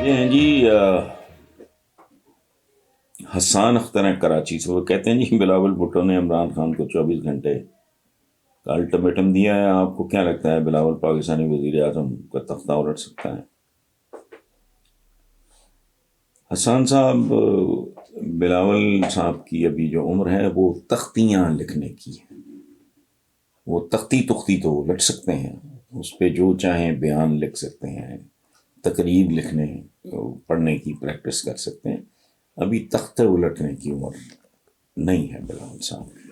ये हैं जी हसान अख्तर हैं कराची से। वो कहते हैं जी बिलावल भुट्टो ने इमरान खान को 24 घंटे का अल्टीमेटम दिया है। आपको क्या लगता है बिलावल पाकिस्तानी वजीर आजम का तख्ता उलट सकता है? हसान साहब, बिलावल साहब की अभी जो उम्र है वो तख्तियां लिखने की है। वो तख्ती तुख्ती तो उलट सकते हैं, उस पे जो चाहें बयान लिख सकते हैं, तकरीर लिखने पढ़ने की प्रैक्टिस कर सकते हैं। अभी तख्ते उलटने की उम्र नहीं है बिलावल साहब की।